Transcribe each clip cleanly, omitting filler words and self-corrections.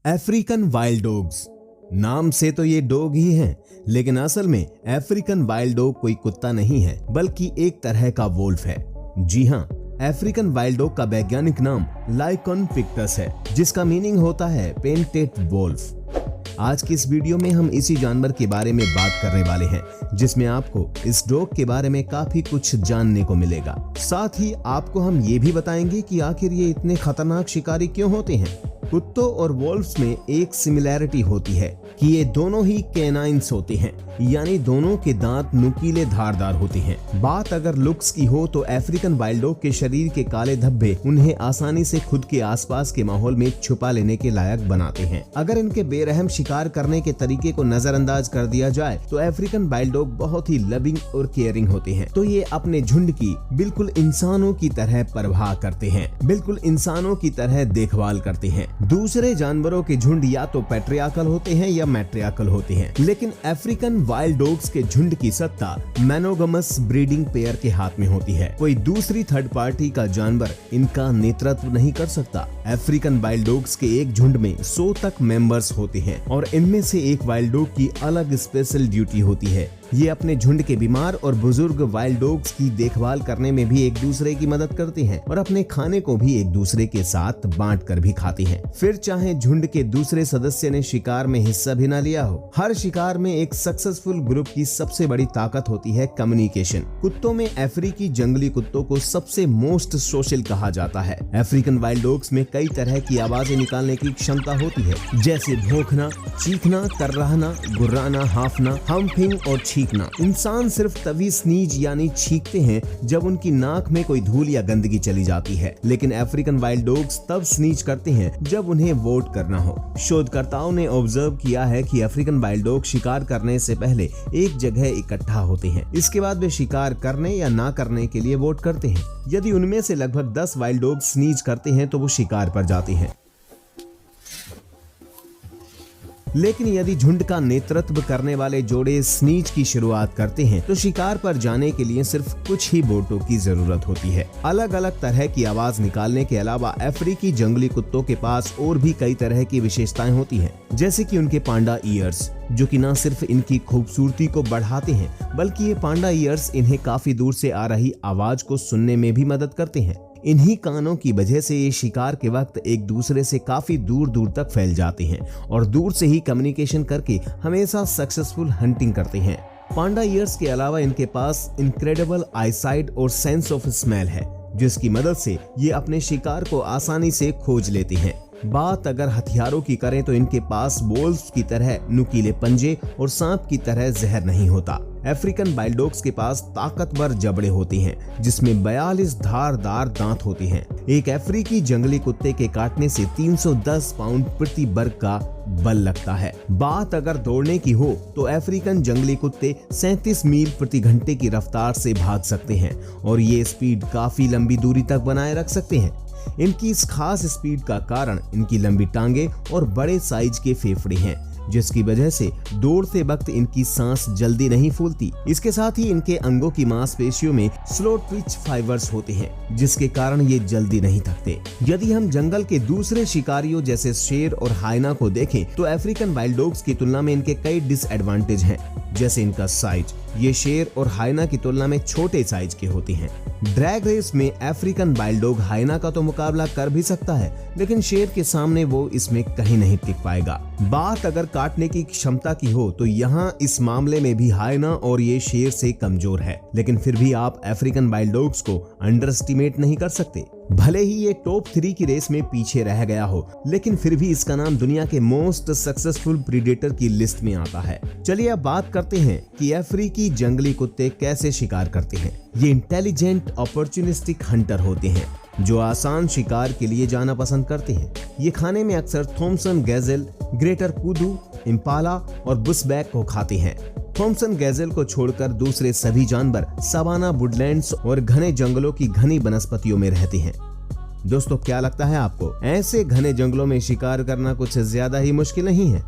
African wild dogs. नाम से तो ये डॉग ही हैं, लेकिन असल में अफ्रीकन वाइल्ड डॉग कोई कुत्ता नहीं है, बल्कि एक तरह का वोल्फ है। जी हाँ, अफ्रीकन वाइल्ड डॉग का वैज्ञानिक नाम लाइकन पिक्टस है, जिसका मीनिंग होता है पेंटेड वोल्फ। आज की इस वीडियो में हम इसी जानवर के बारे में बात करने वाले हैं, जिसमें आपको इस डॉग के बारे में काफी कुछ जानने को मिलेगा। साथ ही आपको हम ये भी बताएंगे कि आखिर ये इतने खतरनाक शिकारी क्यों होते हैं। कुत्तों और वोल्फ्स में एक सिमिलैरिटी होती है कि ये दोनों ही कैनाइन्स होते हैं, यानी दोनों के दांत नुकीले धारदार होते हैं। बात अगर लुक्स की हो तो अफ्रीकन वाइल्ड डॉग के शरीर के काले धब्बे उन्हें आसानी से खुद के आसपास के माहौल में छुपा लेने के लायक बनाते हैं। अगर इनके बेरहम शिकार करने के तरीके को नजरअंदाज कर दिया जाए तो अफ्रीकन वाइल्ड डॉग बहुत ही लविंग और केयरिंग होते हैं। तो ये अपने झुंड की बिल्कुल इंसानों की तरह परवाह करते हैं, बिल्कुल इंसानों की तरह देखभाल करते हैं। दूसरे जानवरों के झुंड या तो पैट्रियार्कल होते हैं या मैट्रियार्कल होते हैं, लेकिन अफ्रीकन वाइल्ड डॉग्स के झुंड की सत्ता मोनोगमस ब्रीडिंग पेयर के हाथ में होती है। कोई दूसरी थर्ड पार्टी का जानवर इनका नेतृत्व नहीं कर सकता। अफ्रीकन वाइल्ड डॉग्स के एक झुंड में 100 तक मेंबर्स होते हैं और इनमें से एक वाइल्ड डॉग की अलग स्पेशल ड्यूटी होती है। ये अपने झुंड के बीमार और बुजुर्ग वाइल्ड डॉग्स की देखभाल करने में भी एक दूसरे की मदद करते हैं और अपने खाने को भी एक दूसरे के साथ बांट कर भी खाते हैं। फिर चाहे झुंड के दूसरे सदस्य ने शिकार में हिस्सा भी न लिया हो, हर शिकार में एक सक्सेसफुल ग्रुप की सबसे बड़ी ताकत होती है कम्युनिकेशन। कुत्तों में अफ्रीकी जंगली कुत्तों को सबसे मोस्ट सोशल कहा जाता है। अफ्रीकन वाइल्ड डॉग्स में कई तरह की आवाजें निकालने की क्षमता होती है, जैसे भौंकना, चीखना, कर्राहना, गुर्राना, हाफना, हम्फिंग और छींकना। इंसान सिर्फ तभी स्नीज यानी छींकते हैं जब उनकी नाक में कोई धूल या गंदगी चली जाती है, लेकिन अफ्रीकन वाइल्ड डॉग्स तब स्नीज करते हैं जब उन्हें वोट करना हो। शोधकर्ताओं ने ऑब्जर्व किया है कि अफ्रीकन वाइल्ड डॉग शिकार करने से पहले एक जगह इकट्ठा होते हैं। इसके बाद वे शिकार करने या ना करने के लिए वोट करते हैं। यदि उनमें से लगभग 10 वाइल्ड डॉग स्नीज करते हैं तो वो शिकार पर जाते हैं। लेकिन यदि झुंड का नेतृत्व करने वाले जोड़े स्नीज की शुरुआत करते हैं तो शिकार पर जाने के लिए सिर्फ कुछ ही वोटों की जरूरत होती है। अलग अलग तरह की आवाज निकालने के अलावा अफ्रीकी जंगली कुत्तों के पास और भी कई तरह की विशेषताएं होती हैं, जैसे कि उनके पांडा ईयर्स, जो कि न सिर्फ इनकी खूबसूरती को बढ़ाते हैं, बल्कि ये पांडा ईयर्स इन्हें काफी दूर से आ रही आवाज को सुनने में भी मदद करते हैं। इन्हीं कानों की वजह से ये शिकार के वक्त एक दूसरे से काफी दूर दूर तक फैल जाते हैं और दूर से ही कम्युनिकेशन करके हमेशा सक्सेसफुल हंटिंग करते हैं। पांडा ईयर्स के अलावा इनके पास इनक्रेडिबल आईसाइट और सेंस ऑफ स्मेल है, जिसकी मदद से ये अपने शिकार को आसानी से खोज लेते हैं। बात अगर हथियारों की करें तो इनके पास वोल्फ की तरह नुकीले पंजे और सांप की तरह जहर नहीं होता। अफ्रीकन वाइल्ड डॉग्स के पास ताकतवर जबड़े होते हैं, जिसमें 42 धारदार दांत होते हैं। एक अफ्रीकी जंगली कुत्ते के काटने से 310 पाउंड प्रति वर्ग का बल लगता है। बात अगर दौड़ने की हो तो अफ्रीकन जंगली कुत्ते 37 मील प्रति घंटे की रफ्तार से भाग सकते हैं और ये स्पीड काफी लंबी दूरी तक बनाए रख सकते हैं। इनकी इस खास स्पीड का कारण इनकी लंबी टांगे और बड़े साइज के फेफड़े हैं, जिसकी वजह से दौड़ते वक्त इनकी सांस जल्दी नहीं फूलती। इसके साथ ही इनके अंगों की मांसपेशियों में स्लो ट्विच फाइबर्स होते हैं, जिसके कारण ये जल्दी नहीं थकते। यदि हम जंगल के दूसरे शिकारियों जैसे शेर और हाइना को देखें तो अफ्रीकन वाइल्ड डॉग्स की तुलना में इनके कई डिसएडवांटेज हैं, जैसे इनका साइज। ये शेर और हाइना की तुलना में छोटे साइज के होते हैं। ड्रैग रेस में अफ्रीकन वाइल्ड डॉग हाइना का तो मुकाबला कर भी सकता है, लेकिन शेर के सामने वो इसमें कहीं नहीं टिक पाएगा। बात अगर काटने की क्षमता की हो तो यहाँ इस मामले में भी हाइना और ये शेर से कमजोर है, लेकिन फिर भी आप अफ्रीकन वाइल्ड डॉग्स को अंडर एस्टिमेट नहीं कर सकते। भले ही ये टॉप 3 की रेस में पीछे रह गया हो, लेकिन फिर भी इसका नाम दुनिया के मोस्ट सक्सेसफुल प्रीडेटर की लिस्ट में आता है। चलिए अब बात करते हैं कि अफ्रीकी जंगली कुत्ते कैसे शिकार करते हैं। ये इंटेलिजेंट अपॉर्चुनिस्टिक हंटर होते हैं, जो आसान शिकार के लिए जाना पसंद करते हैं। ये खाने में अक्सर थॉम्सन गैजेल, ग्रेटर कुदू, इम्पाला और बुशबैक को खाते हैं। थॉम्सन गैजेल को छोड़कर दूसरे सभी जानवर सवाना, वुडलैंड्स और घने जंगलों की घनी वनस्पतियों में रहते हैं। दोस्तों, क्या लगता है आपको, ऐसे घने जंगलों में शिकार करना कुछ ज्यादा ही मुश्किल नहीं है?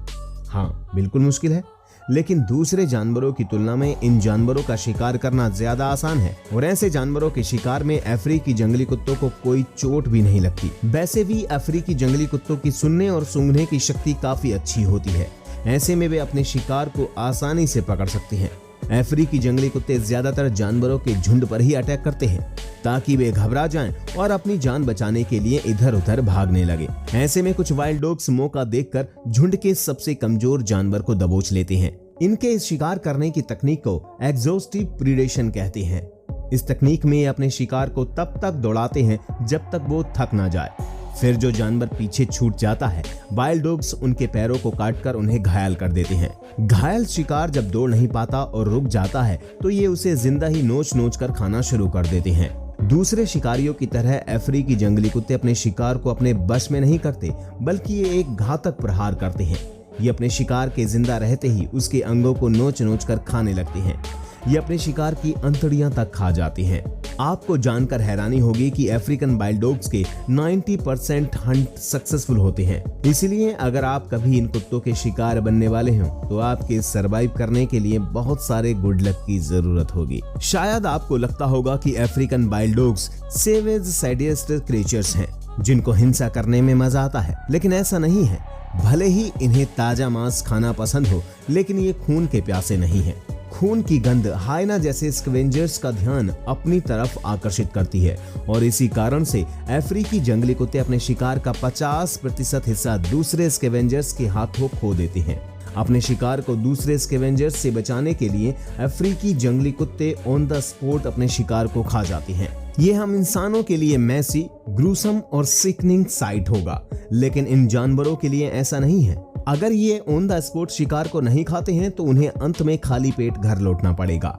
हाँ, बिल्कुल मुश्किल है। लेकिन दूसरे जानवरों की तुलना में इन जानवरों का शिकार करना ज्यादा आसान है और ऐसे जानवरों के शिकार में अफ्रीकी जंगली कुत्तों को कोई चोट भी नहीं लगती। वैसे भी अफ्रीकी जंगली कुत्तों की सुनने और सूंघने की शक्ति काफी अच्छी होती है, ऐसे में वे अपने शिकार को आसानी से पकड़ सकते हैं। अफ्रीकी जंगली कुत्ते ज्यादातर जानवरों के झुंड पर ही अटैक करते हैं ताकि वे घबरा जाएं और अपनी जान बचाने के लिए इधर उधर भागने लगे। ऐसे में कुछ वाइल्ड डॉग्स मौका देखकर झुंड के सबसे कमजोर जानवर को दबोच लेते हैं। इनके इस शिकार करने की तकनीक को एग्जॉस्टिव प्रीडेशन कहते हैं। इस तकनीक में ये अपने शिकार को तब तक दौड़ाते हैं जब तक वो थक ना जाए। फिर जो जानवर पीछे छूट जाता है, वाइल्ड डॉग्स उनके पैरों को काटकर उन्हें घायल कर देते हैं। घायल शिकार जब दौड़ नहीं पाता और रुक जाता है तो ये उसे जिंदा ही नोच नोच कर खाना शुरू कर देते हैं। दूसरे शिकारियों की तरह अफ्रीकी जंगली कुत्ते अपने शिकार को अपने बस में नहीं करते, बल्कि ये एक घातक प्रहार करते हैं। ये अपने शिकार के जिंदा रहते ही उसके अंगों को नोच नोच कर खाने लगते हैं। ये अपने शिकार की अंतड़ियां तक खा जाते हैं। आपको जानकर हैरानी होगी कि अफ्रीकन वाइल्ड डॉग्स के 90% हंट सक्सेसफुल होते हैं। इसलिए अगर आप कभी इन कुत्तों के शिकार बनने वाले हो तो आपके सरवाइव करने के लिए बहुत सारे गुड लक की जरूरत होगी। शायद आपको लगता होगा कि African wild dogs savage sadist creatures हैं जिनको हिंसा करने में मजा आता है, लेकिन ऐसा नहीं है। भले ही इन्हें ताजा मांस खाना पसंद हो, लेकिन ये खून के प्यासे नहीं है। खून की गंध हाइना जैसे स्कैवेंजर्स का ध्यान अपनी तरफ आकर्षित करती है और इसी कारण से अफ्रीकी जंगली कुत्ते अपने शिकार का 50% हिस्सा दूसरे स्कैवेंजर्स के हाथों खो देते हैं। अपने शिकार को दूसरे स्कैवेंजर्स से बचाने के लिए अफ्रीकी जंगली कुत्ते ऑन द स्पॉट अपने शिकार को खा जाते हैं। ये हम इंसानों के लिए मैसी, ग्रूसम और सिकनिंग साइट होगा, लेकिन इन जानवरों के लिए ऐसा नहीं है। अगर ये ऑन द स्पॉट शिकार को नहीं खाते हैं तो उन्हें अंत में खाली पेट घर लौटना पड़ेगा।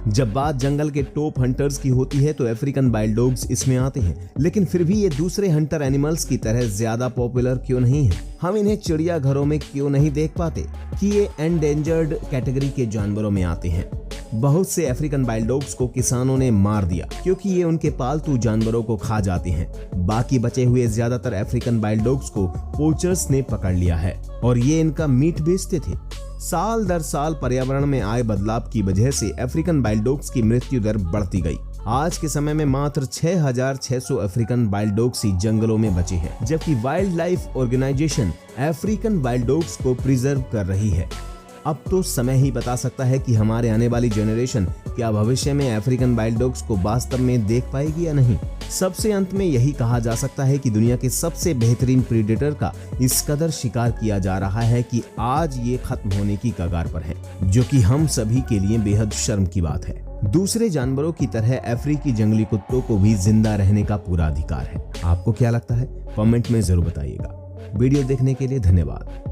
जब बात जंगल के टॉप हंटर्स की होती है तो अफ्रीकन वाइल्ड डॉग्स इसमें आते हैं, लेकिन फिर भी ये दूसरे हंटर एनिमल्स की तरह ज्यादा पॉपुलर क्यों नहीं है? हम इन्हें चिड़ियाघरों में क्यों नहीं देख पाते कि ये एंडेंजर्ड कैटेगरी के जानवरों में आते हैं? बहुत से अफ्रीकन वाइल्ड डॉग्स को किसानों ने मार दिया क्योंकि ये उनके पालतू जानवरों को खा जाते हैं। बाकी बचे हुए ज्यादातर अफ्रीकन वाइल्ड डॉग्स को पोचर्स ने पकड़ लिया है और ये इनका मीट बेचते थे। साल दर साल पर्यावरण में आए बदलाव की वजह से अफ्रीकन वाइल्ड डॉग्स की मृत्यु दर बढ़ती गई। आज के समय में मात्र 6600 अफ्रीकन वाइल्ड डॉग्स ही जंगलों में बचे हैं, जबकि wildlife organisation African wild dogs को प्रिजर्व कर रही है। अब तो समय ही बता सकता है कि हमारे आने वाली जनरेशन क्या भविष्य में अफ्रीकन वाइल्ड डॉग्स को वास्तव में देख पाएगी या नहीं। सबसे अंत में यही कहा जा सकता है कि दुनिया के सबसे बेहतरीन प्रीडेटर का इस कदर शिकार किया जा रहा है कि आज ये खत्म होने की कगार पर है, जो कि हम सभी के लिए बेहद शर्म की बात है। दूसरे जानवरों की तरह अफ्रीकी जंगली कुत्तों को भी जिंदा रहने का पूरा अधिकार है। आपको क्या लगता है? कमेंट में जरूर बताइएगा। वीडियो देखने के लिए धन्यवाद।